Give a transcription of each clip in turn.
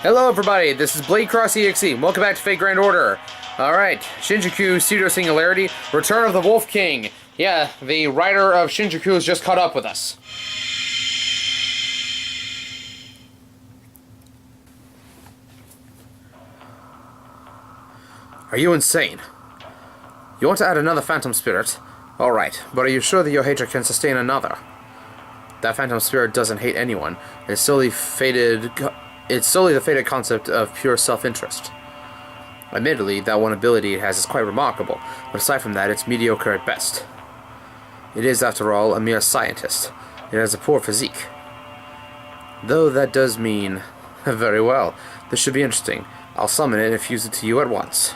Hello everybody, this is Blade Cross EXE. Welcome back to Fate Grand Order. Alright, Shinjuku, Pseudo Singularity, Return of the Wolf King. Yeah, the writer of Shinjuku has just caught up with us. Are you insane? You want to add another phantom spirit? Alright, but are you sure that your hatred can sustain another? That phantom spirit doesn't hate anyone. It's solely the fated concept of pure self-interest. Admittedly, that one ability it has is quite remarkable, but aside from that, it's mediocre at best. It is, after all, a mere scientist. It has a poor physique. Though that does mean... Very well. This should be interesting. I'll summon it and fuse it to you at once.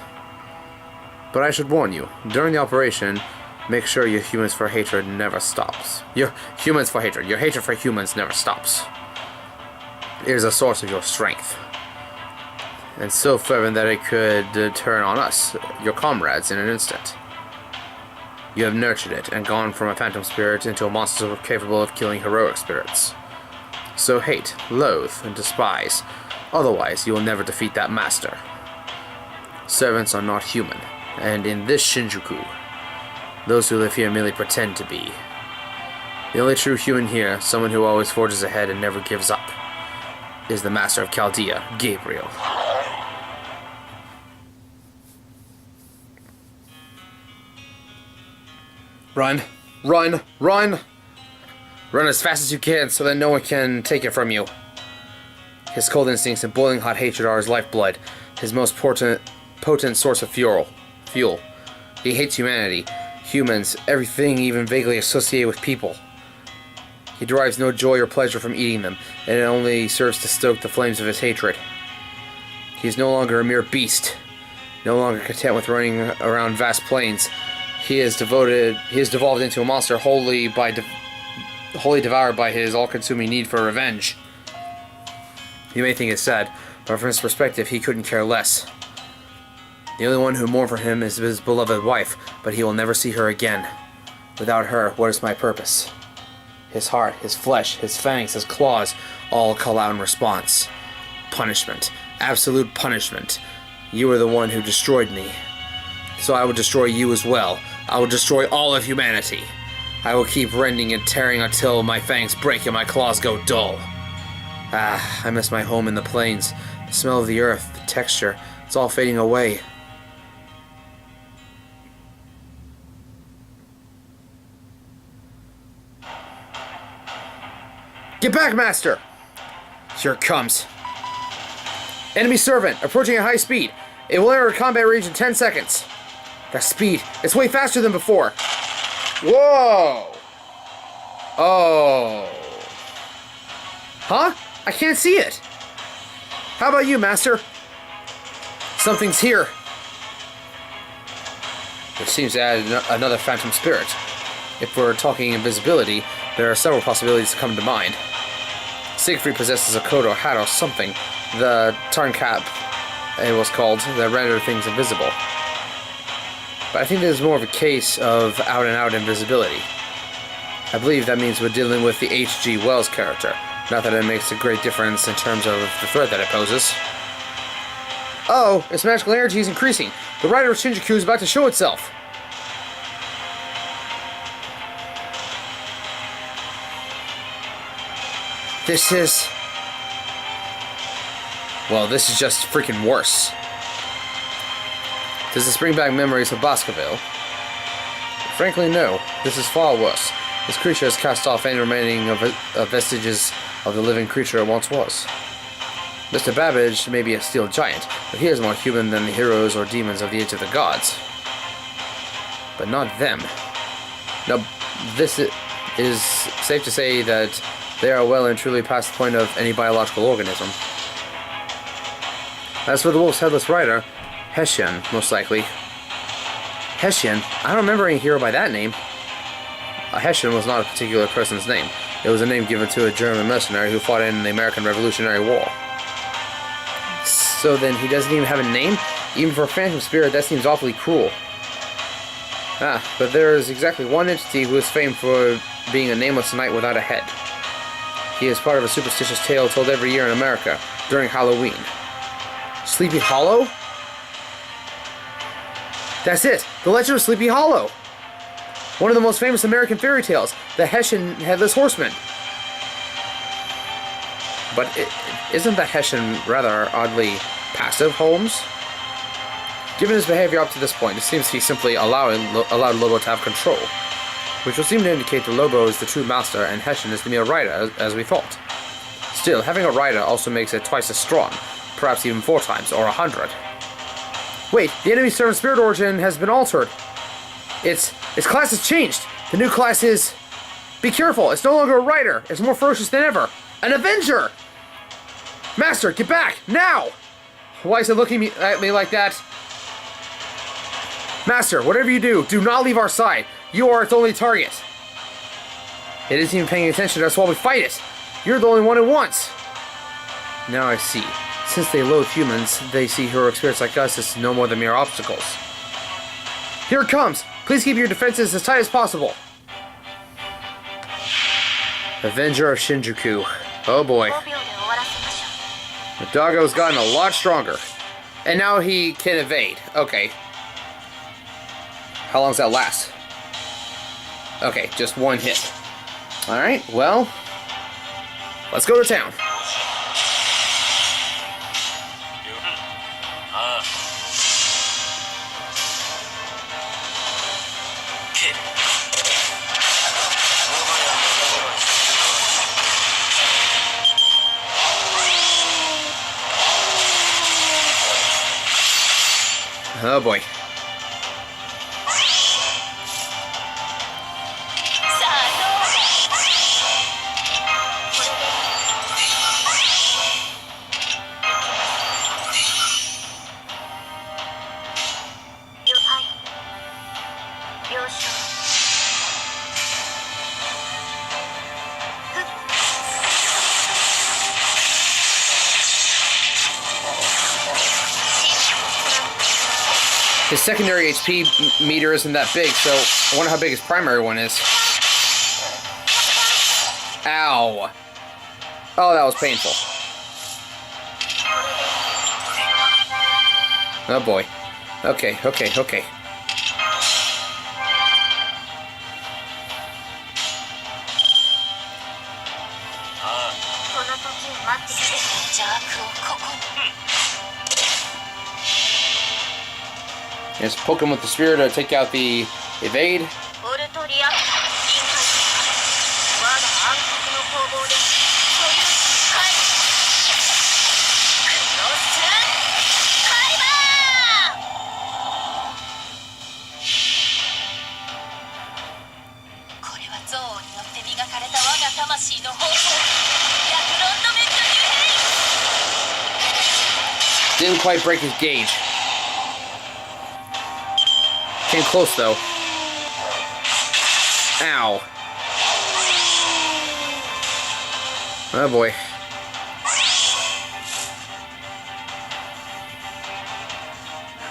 But I should warn you, during the operation, make sure your humans for hatred never stops. Your hatred for humans never stops. It is a source of your strength. And so fervent that it could turn on us, your comrades, in an instant. You have nurtured it and gone from a phantom spirit into a monster capable of killing heroic spirits. So hate, loathe, and despise. Otherwise, you will never defeat that master. Servants are not human, and in this Shinjuku, those who live here merely pretend to be. The only true human here, someone who always forges ahead and never gives up, is the master of Chaldea, Gabriel. Run! Run! Run! Run as fast as you can so that no one can take it from you. His cold instincts and boiling hot hatred are his lifeblood, his most potent source of fuel. He hates humanity, humans, everything even vaguely associated with people. He derives no joy or pleasure from eating them, and it only serves to stoke the flames of his hatred. He is no longer a mere beast, no longer content with running around vast plains. He is devolved into a monster wholly devoured by his all-consuming need for revenge. You may think it's sad, but from his perspective, he couldn't care less. The only one who mourns for him is his beloved wife, but he will never see her again. Without her, what is my purpose? His heart, his flesh, his fangs, his claws, all call out in response. Punishment. Absolute punishment. You are the one who destroyed me. So I will destroy you as well. I will destroy all of humanity. I will keep rending and tearing until my fangs break and my claws go dull. Ah, I miss my home in the plains. The smell of the earth, the texture, it's all fading away. Get back, Master! Here it comes. Enemy servant, approaching at high speed. It will enter combat range in 10 seconds. That speed, it's way faster than before. Whoa! Oh. Huh? I can't see it. How about you, Master? Something's here. It seems to add another phantom spirit. If we're talking invisibility, there are several possibilities to come to mind. Siegfried possesses a coat or hat or something, the Tarncap, it was called, that rendered things invisible. But I think this is more of a case of out-and-out invisibility. I believe that means we're dealing with the H.G. Wells character, not that it makes a great difference in terms of the threat that it poses. Oh, its magical energy is increasing. The writer of Shinjuku is about to show itself. This is... Well, this is just freaking worse. Does this bring back memories of Baskerville? Frankly, no. This is far worse. This creature has cast off any remaining of vestiges of the living creature it once was. Mr. Babbage may be a steel giant, but he is more human than the heroes or demons of the Age of the Gods. But not them. No, this is safe to say that they are well and truly past the point of any biological organism. As for the Wolf's Headless Rider, Hessian, most likely. Hessian? I don't remember any hero by that name. A Hessian was not a particular person's name. It was a name given to a German mercenary who fought in the American Revolutionary War. So then he doesn't even have a name? Even for a phantom spirit, that seems awfully cruel. Ah, but there is exactly one entity who is famed for being a nameless knight without a head. He is part of a superstitious tale told every year in America. during Halloween. Sleepy Hollow? That's it! The Legend of Sleepy Hollow! One of the most famous American fairy tales, the Hessian Headless Horseman. But isn't the Hessian rather oddly passive, Holmes? Given his behavior up to this point, it seems he simply allowed Lobo to have control, which would seem to indicate that Lobo is the true master and Hessian is the mere rider, as we thought. Still, having a rider also makes it twice as strong, perhaps even 4 times, or 100. Wait, the enemy's servant spirit origin has been altered. Its class has changed. The new class is... Be careful, it's no longer a rider. It's more ferocious than ever. An Avenger! Master, get back, now! Why is it looking at me like that? Master, whatever you do not leave our side. You are its only target. It isn't even paying attention to us while we fight it. You're the only one it wants. Now I see. Since they loathe humans, they see heroic spirits like us as no more than mere obstacles. Here it comes! Please keep your defenses as tight as possible. Avenger of Shinjuku. Oh boy. The doggo's gotten a lot stronger. And now he can evade. Okay. How long does that last? Okay, just 1 hit. Alright, well... Let's go to town. Oh boy. His secondary HP meter isn't that big, so I wonder how big his primary one is. Ow. Oh, that was painful. Oh boy. Okay. Just poke him with the spear to take out the evade. Didn't quite break his gauge. Came close though. Ow. Oh boy.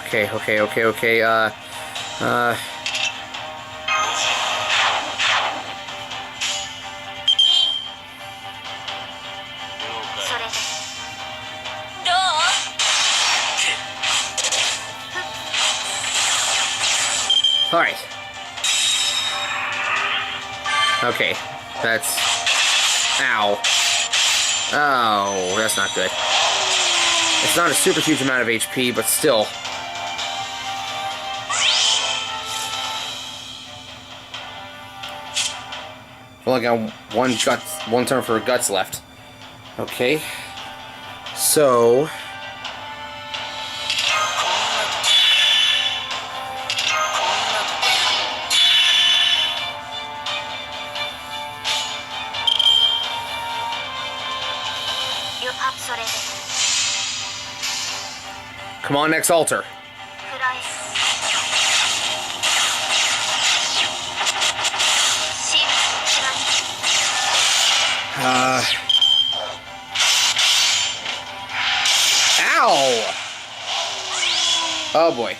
Okay. Alright. Okay. That's... Ow. Oh, that's not good. It's not a super huge amount of HP, but still. I've only got one turn for guts left. Okay. So... Come on, next altar. Ow! Oh boy.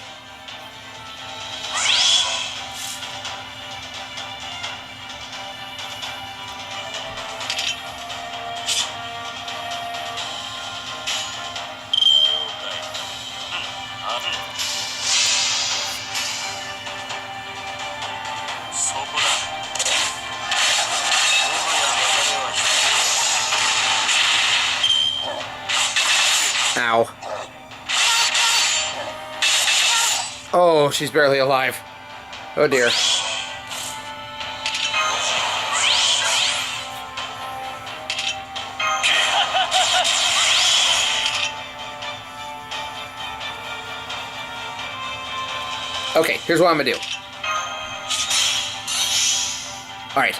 Ow. Oh, she's barely alive. Oh dear. Okay, here's what I'm gonna do. Alright.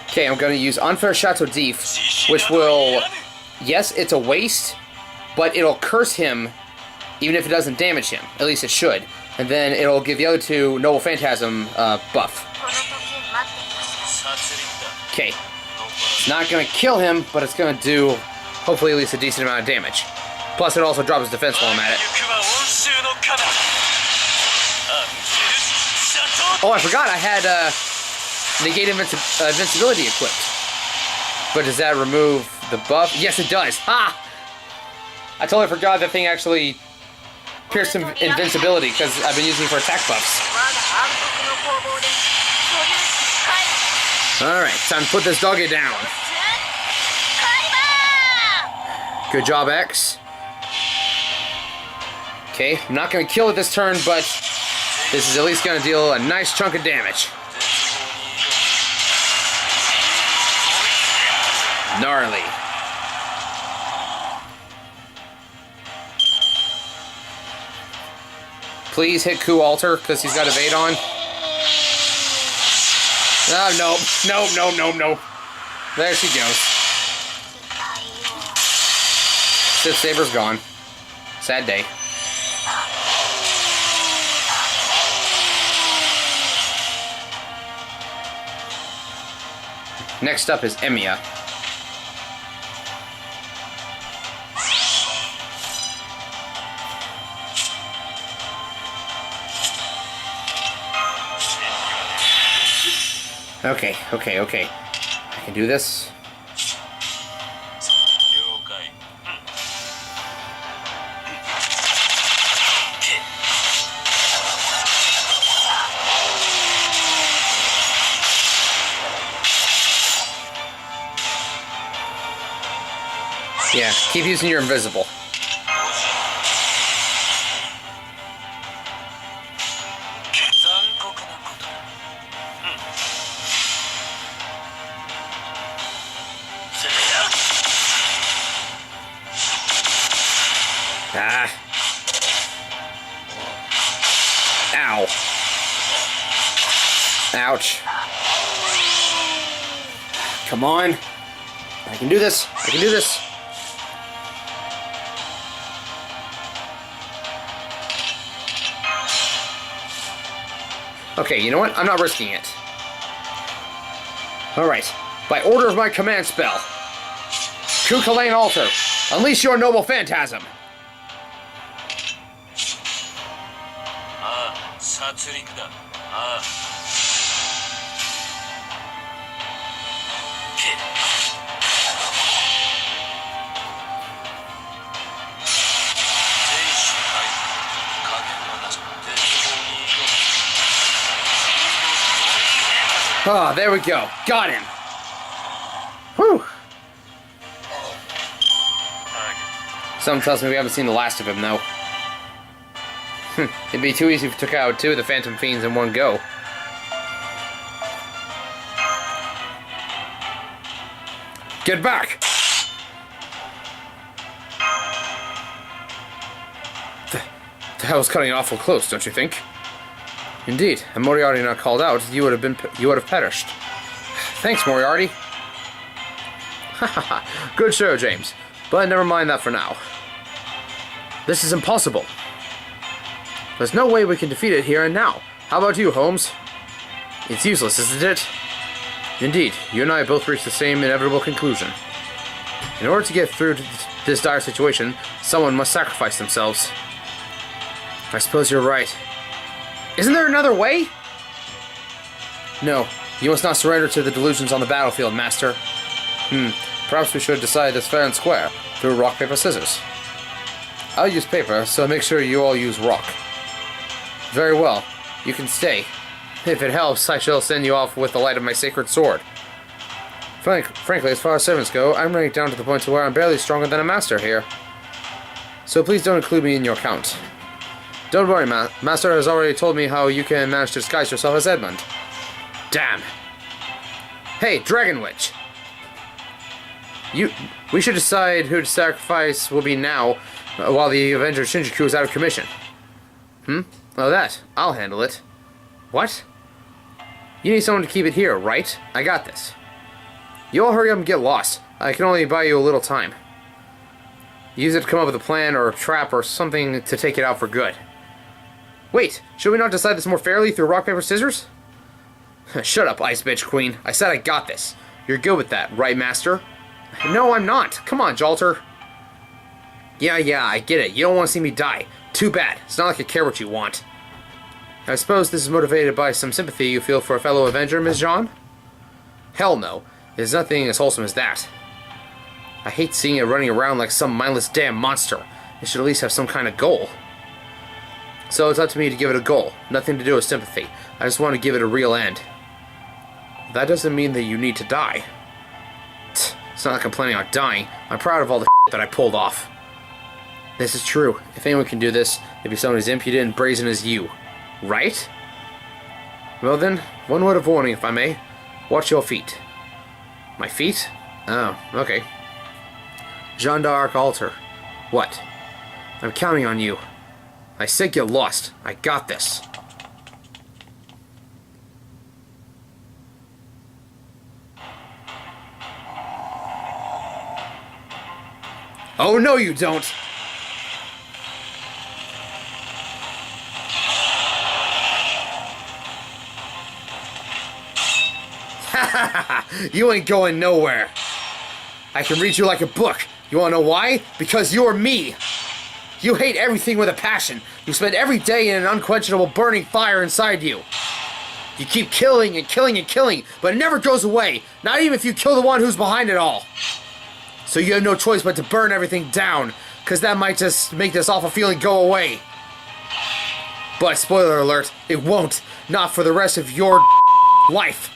Okay, I'm gonna use Unfair Chateau d'If, which will... Yes, it's a waste, but it'll curse him even if it doesn't damage him. At least it should. And then it'll give the other two Noble Phantasm buff. Okay. It's not gonna kill him, but it's gonna do, hopefully, at least a decent amount of damage. Plus, it also drops his defense while I'm at it. Oh, I forgot I had negate invincibility equipped. But does that remove the buff? Yes, it does. Ha! I totally forgot that thing actually pierced some invincibility because I've been using it for attack buffs. Alright, time to put this doggy down. Good job, X. Okay, I'm not going to kill it this turn, but this is at least going to deal a nice chunk of damage. Gnarly. Please hit Jalter, because he's got evade on. Oh, no. There she goes. Sith Saber's gone. Sad day. Next up is Emiya. Okay. I can do this. Yeah, keep using your invisible. Ah. Ow. Ouch. Come on. I can do this. Okay, you know what? I'm not risking it. Alright. By order of my command spell. Kukulane Altar. Unleash your Noble Phantasm. Ah, there we go. Got him. Whew. Something tells me we haven't seen the last of him, though. It'd be too easy if we took out two of the Phantom Fiends in one go. Get back! The hell was cutting awful close, don't you think? Indeed, had Moriarty not called out, you would have perished. Thanks, Moriarty. Hahaha, good show, James. But never mind that for now. This is impossible. There's no way we can defeat it here and now. How about you, Holmes? It's useless, isn't it? Indeed, you and I both reached the same inevitable conclusion. In order to get through to this dire situation, someone must sacrifice themselves. I suppose you're right. Isn't there another way? No, you must not surrender to the delusions on the battlefield, Master. Perhaps we should decide this fair and square, through rock, paper, scissors. I'll use paper, so make sure you all use rock. Very well, you can stay. If it helps, I shall send you off with the light of my sacred sword. Frankly, as far as servants go, I'm running down to the point to where I'm barely stronger than a master here. So please don't include me in your count. Don't worry, Master has already told me how you can manage to disguise yourself as Edmund. Damn. Hey, Dragon Witch! We should decide who to sacrifice will be now, while the Avenger Shinjuku is out of commission. Oh, that. I'll handle it. What? You need someone to keep it here, right? I got this. You all hurry up and get lost. I can only buy you a little time. Use it to come up with a plan or a trap or something to take it out for good. Wait, should we not decide this more fairly through rock, paper, scissors? Shut up, Ice Bitch Queen. I said I got this. You're good with that, right, Master? No, I'm not. Come on, Jalter. Yeah, I get it. You don't want to see me die. Too bad. It's not like I care what you want. I suppose this is motivated by some sympathy you feel for a fellow Avenger, Ms. Jean? Hell no. There's nothing as wholesome as that. I hate seeing it running around like some mindless damn monster. It should at least have some kind of goal. So it's up to me to give it a goal. Nothing to do with sympathy. I just want to give it a real end. That doesn't mean that you need to die. It's not like I'm planning on dying. I'm proud of all the that I pulled off. This is true. If anyone can do this, it'd be someone as impudent and brazen as you. Right? Well then, one word of warning, if I may. Watch your feet. My feet? Oh, okay. Jeanne d'Arc Alter. What? I'm counting on you. I said get lost. I got this. Oh no you don't! You ain't going nowhere. I can read you like a book. You wanna know why? Because you're me. You hate everything with a passion. You spend every day in an unquenchable burning fire inside you. You keep killing and killing and killing, but it never goes away. Not even if you kill the one who's behind it all. So you have no choice but to burn everything down, because that might just make this awful feeling go away. But, spoiler alert, it won't. Not for the rest of your life.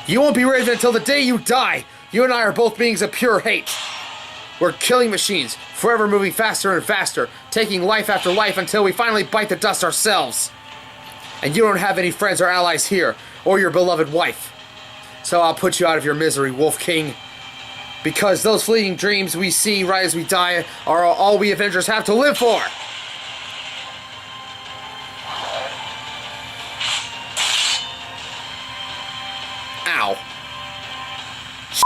You won't be ready until the day you die. You and I are both beings of pure hate. We're killing machines, forever moving faster and faster, taking life after life until we finally bite the dust ourselves. And you don't have any friends or allies here, or your beloved wife. So I'll put you out of your misery, Wolf King. Because those fleeting dreams we see right as we die are all we Avengers have to live for. Ow. Shit.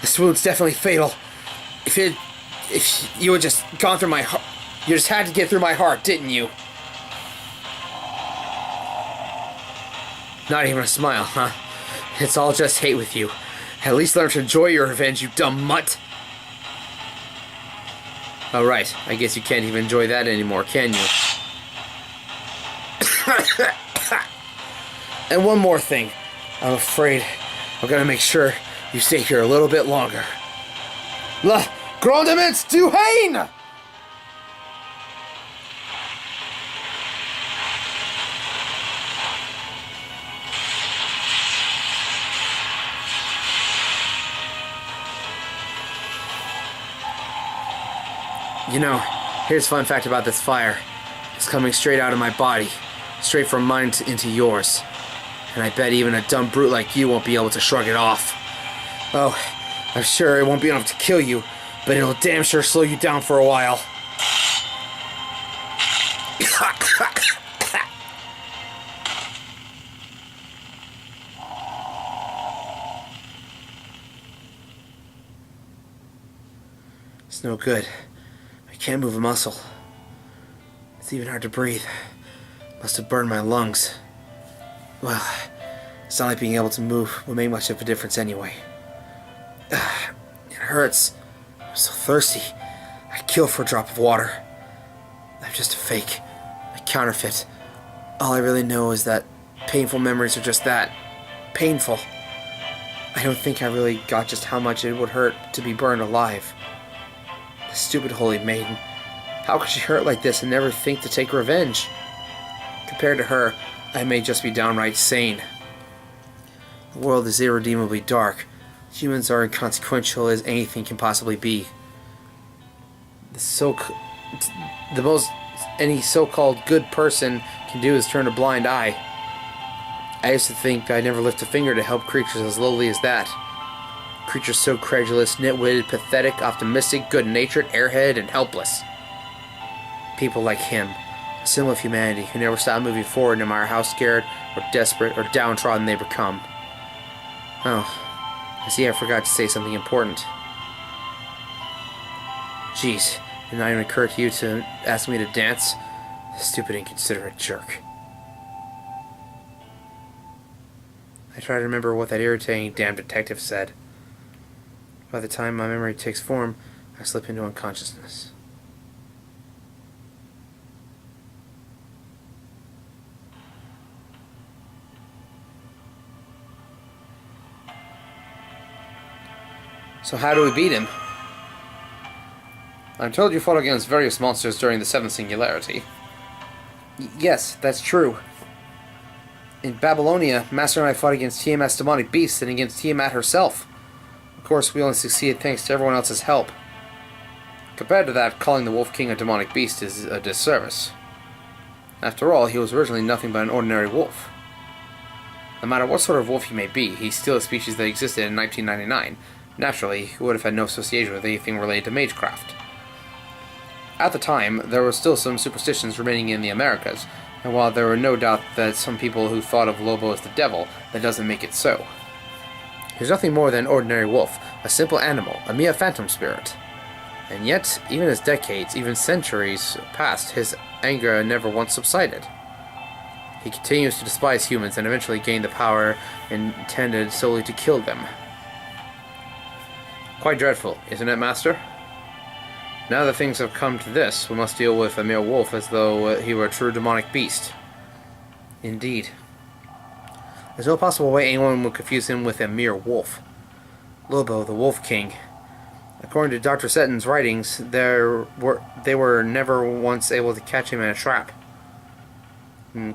This wound's definitely fatal. If you had just gone through my heart, you just had to get through my heart, didn't you? Not even a smile, huh? It's all just hate with you. At least learn to enjoy your revenge, you dumb mutt. Oh, right. I guess you can't even enjoy that anymore, can you? And one more thing. I'm afraid I'm gonna make sure you stay here a little bit longer. La Grandements du Haine! You know, here's a fun fact about this fire. It's coming straight out of my body, straight from mine into yours. And I bet even a dumb brute like you won't be able to shrug it off. Oh, I'm sure it won't be enough to kill you, but it'll damn sure slow you down for a while. It's no good. I can't move a muscle. It's even hard to breathe. Must have burned my lungs. Well, it's not like being able to move will make much of a difference anyway. It hurts. I'm so thirsty. I'd kill for a drop of water. I'm just a fake. A counterfeit. All I really know is that painful memories are just that. Painful. I don't think I really got just how much it would hurt to be burned alive. The stupid holy maiden. How could she hurt like this and never think to take revenge? Compared to her, I may just be downright sane. The world is irredeemably dark. Humans are inconsequential as anything can possibly be. The most any so-called good person can do is turn a blind eye. I used to think I'd never lift a finger to help creatures as lowly as that. Creatures so credulous, nitwitted, pathetic, optimistic, good-natured, airheaded, and helpless. People like him, a symbol of humanity who never stop moving forward no matter how scared, or desperate, or downtrodden they become. Oh, I see I forgot to say something important. Jeez, did not even occur to you to ask me to dance? Stupid, inconsiderate jerk. I try to remember what that irritating damn detective said. By the time my memory takes form, I slip into unconsciousness. So how do we beat him? I'm told you fought against various monsters during the Seventh Singularity. Yes, that's true. In Babylonia, Master and I fought against Tiamat's demonic beasts and against Tiamat herself. Of course, we only succeeded thanks to everyone else's help. Compared to that, calling the Wolf King a demonic beast is a disservice. After all, he was originally nothing but an ordinary wolf. No matter what sort of wolf he may be, he's still a species that existed in 1999. Naturally, he would have had no association with anything related to magecraft. At the time, there were still some superstitions remaining in the Americas, and while there were no doubt that some people who thought of Lobo as the devil, that doesn't make it so. He was nothing more than an ordinary wolf, a simple animal, a mere phantom spirit. And yet, even as decades, even centuries passed, his anger never once subsided. He continues to despise humans and eventually gained the power intended solely to kill them. Quite dreadful, isn't it, Master? Now that things have come to this, we must deal with a mere wolf as though he were a true demonic beast. Indeed. There's no possible way anyone would confuse him with a mere wolf. Lobo, the Wolf King. According to Dr. Setton's writings, they were never once able to catch him in a trap.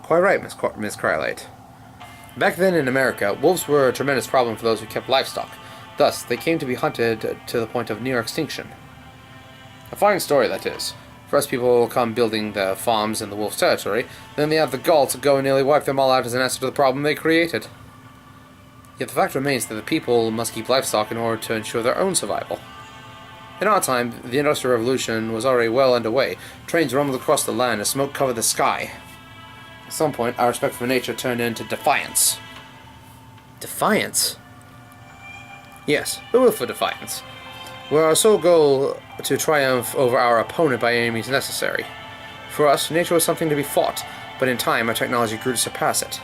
Quite right, Miss Crylite. Back then in America, wolves were a tremendous problem for those who kept livestock. Thus, they came to be hunted to the point of near extinction. A fine story, that is. First people will come building the farms in the wolf's territory, then they have the gall to go and nearly wipe them all out as an answer to the problem they created. Yet the fact remains that the people must keep livestock in order to ensure their own survival. In our time, the Industrial Revolution was already well underway. Trains rumbled across the land as smoke covered the sky. At some point, our respect for nature turned into defiance. Defiance? Yes, the will for defiance. Were our sole goal to triumph over our opponent by any means necessary. For us, nature was something to be fought, but in time our technology grew to surpass it.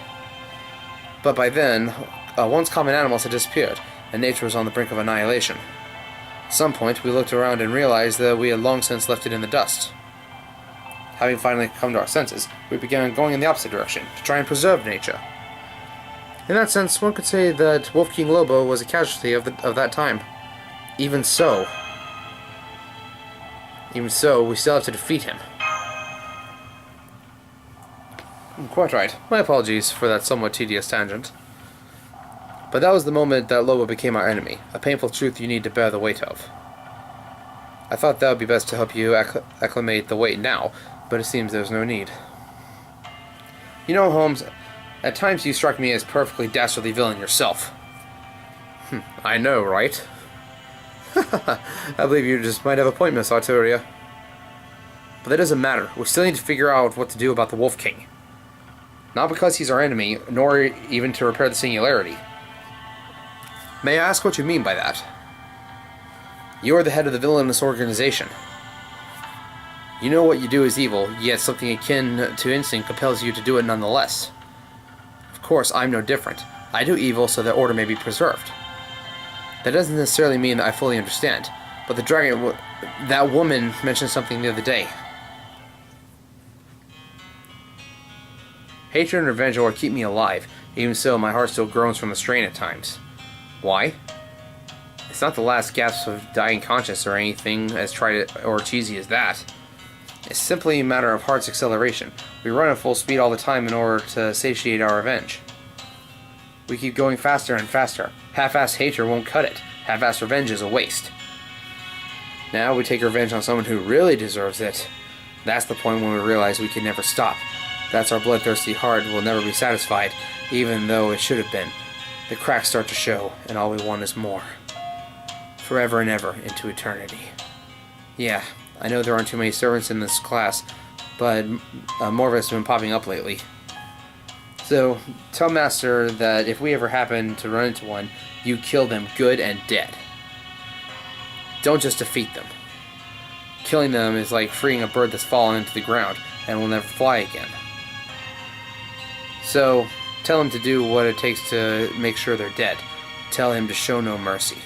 But by then, once common animals had disappeared, and nature was on the brink of annihilation. At some point, we looked around and realized that we had long since left it in the dust. Having finally come to our senses, we began going in the opposite direction, to try and preserve nature. In that sense, one could say that Wolf King Lobo was a casualty of that time. Even so, we still have to defeat him. Quite right. My apologies for that somewhat tedious tangent. But that was the moment that Lobo became our enemy, a painful truth you need to bear the weight of. I thought that would be best to help you acclimate the weight now, but it seems there's no need. You know, Holmes, at times you strike me as perfectly dastardly villain yourself. I know, right? I believe you just might have a point, Miss Arturia. But that doesn't matter. We still need to figure out what to do about the Wolf King. Not because he's our enemy, nor even to repair the Singularity. May I ask what you mean by that? You are the head of the villainous organization. You know what you do is evil, yet something akin to instinct compels you to do it nonetheless. Of course, I'm no different. I do evil so that order may be preserved. That doesn't necessarily mean that I fully understand, but the dragon... that woman mentioned something the other day. Hatred and revenge are what keep me alive. Even so, my heart still groans from the strain at times. Why? It's not the last gasp of dying conscience or anything as tried or cheesy as that. It's simply a matter of heart's acceleration. We run at full speed all the time in order to satiate our revenge. We keep going faster and faster. Half-assed hatred won't cut it. Half-assed revenge is a waste. Now we take revenge on someone who really deserves it. That's the point when we realize we can never stop. That's our bloodthirsty heart will never be satisfied, even though it should have been. The cracks start to show, and all we want is more. Forever and ever, into eternity. Yeah, I know there aren't too many servants in this class, but more of us have been popping up lately. So, tell Master that if we ever happen to run into one, you kill them good and dead. Don't just defeat them. Killing them is like freeing a bird that's fallen into the ground and will never fly again. So, tell him to do what it takes to make sure they're dead. Tell him to show no mercy.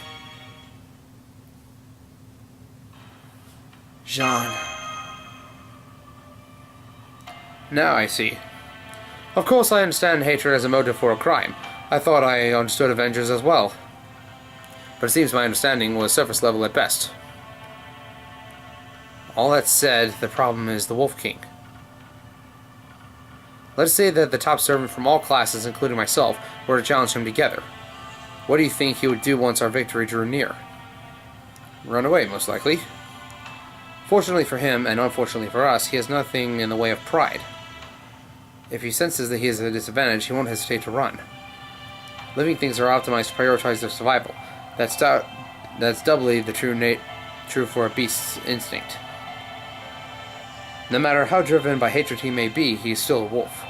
Jean. Now I see. Of course I understand hatred as a motive for a crime. I thought I understood Avengers as well. But it seems my understanding was surface level at best. All that said, the problem is the Wolf King. Let's say that the top servant from all classes, including myself, were to challenge him together. What do you think he would do once our victory drew near? Run away, most likely. Fortunately for him, and unfortunately for us, he has nothing in the way of pride. If he senses that he is at a disadvantage, he won't hesitate to run. Living things are optimized to prioritize their survival. That's doubly the true for a beast's instinct. No matter how driven by hatred he may be, he is still a wolf.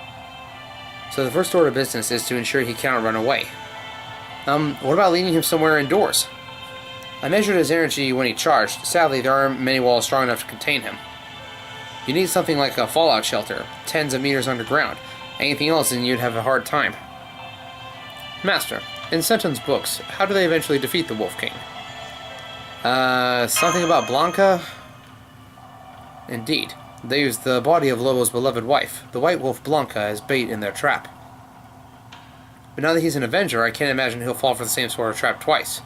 So the first order of business is to ensure he cannot run away. What about leading him somewhere indoors? I measured his energy when he charged. Sadly, there aren't many walls strong enough to contain him. You need something like a fallout shelter, tens of meters underground. Anything else and you'd have a hard time. Master, in Senton's books, how do they eventually defeat the Wolf King? Something about Blanca? Indeed. They use the body of Lobo's beloved wife, the white wolf Blanca, as bait in their trap. But now that he's an Avenger, I can't imagine he'll fall for the same sort of trap twice.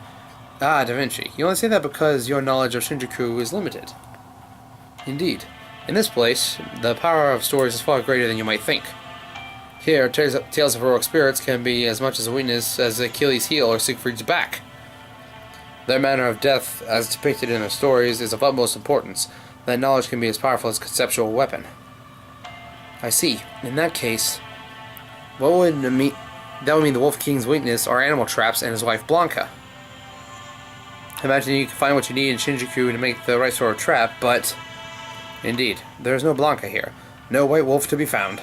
Ah, Da Vinci, you only say that because your knowledge of Shinjuku is limited. Indeed. In this place, the power of stories is far greater than you might think. Here, tales of heroic spirits can be as much as a weakness as Achilles' heel or Siegfried's back. Their manner of death, as depicted in their stories, is of utmost importance. That knowledge can be as powerful as a conceptual weapon. I see. In that case, what would mean? That would mean the Wolf King's weakness are animal traps and his wife Blanca. Imagine you can find what you need in Shinjuku to make the right sort of trap, but indeed, there is no Blanca here. No white wolf to be found.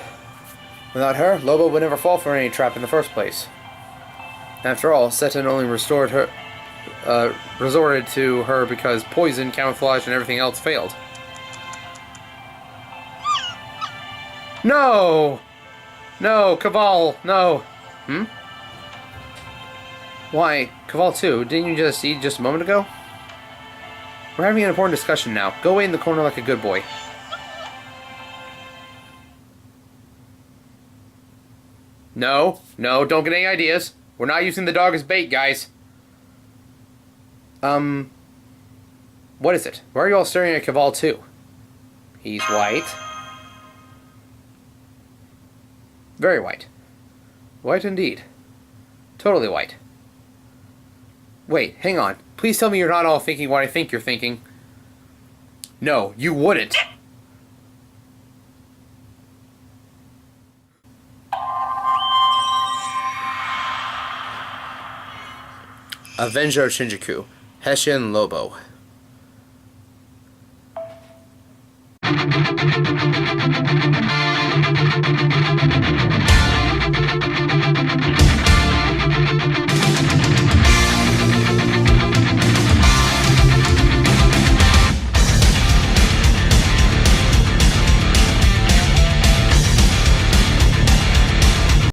Without her, Lobo would never fall for any trap in the first place. After all, Seton only resorted to her because poison, camouflage, and everything else failed. No! No, Cavall, no! Why, Cavall 2, didn't you just eat just a moment ago? We're having an important discussion now. Go wait in the corner like a good boy. No, don't get any ideas. We're not using the dog as bait, guys. What is it? Why are you all staring at Cavall 2? He's white. Very white. White indeed. Totally white. Wait, hang on. Please tell me you're not all thinking what I think you're thinking. No, you wouldn't. Avenger of Shinjuku, Hessian Lobo.